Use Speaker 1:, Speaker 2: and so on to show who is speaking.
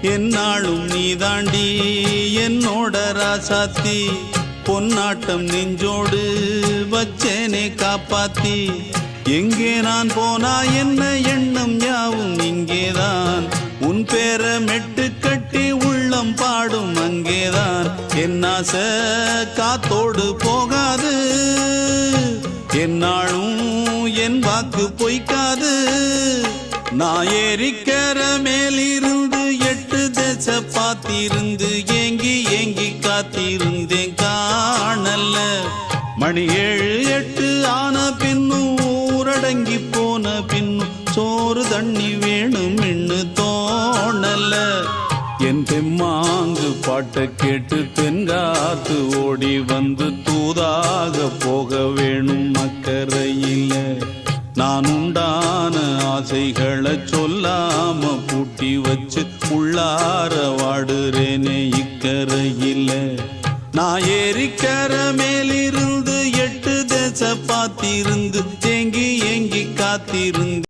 Speaker 1: என்னாலும் நீதாண்டி என்னோட ராசாத்தி பொன்னாட்டம் நெஞ்சோடு வச்சேனே காப்பாத்தி எங்கே நான் போனா என்ன எண்ணம் யாவும் இங்கேதான் உன் பேர மெட்டு கட்டி உள்ளம் பாடும் அங்கேதான் என்னாச காத்தோடு போகாது என்னாலும் என் வாக்கு பொய்க்காது நான் ஏறிக்கிற மேலிருந்து 8 தேச பார்த்திருந்து ஏங்கி ஏங்கி காத்திருந்தேன் காணல்ல மணி 7 8 ஆன பின்னும் ஊரடங்கி போன பின்னும் சோறு தண்ணி வேணும் இன்னு தோணல என் தெம்மாங்கு பாட்டை கேட்டு தென்காத்து ஓடி வந்து தூதாக போக வேணும் அக்கறையில நான் உண்டான ஆசைகளை சொல்லாம பூட்டி வச்சு உள்ளார வாடுறேனே இக்கரையில நான் ஏறிக்கிற மேலிருந்து 8 தேச பார்த்திருந்து ஏங்கி ஏங்கி காத்திருந்து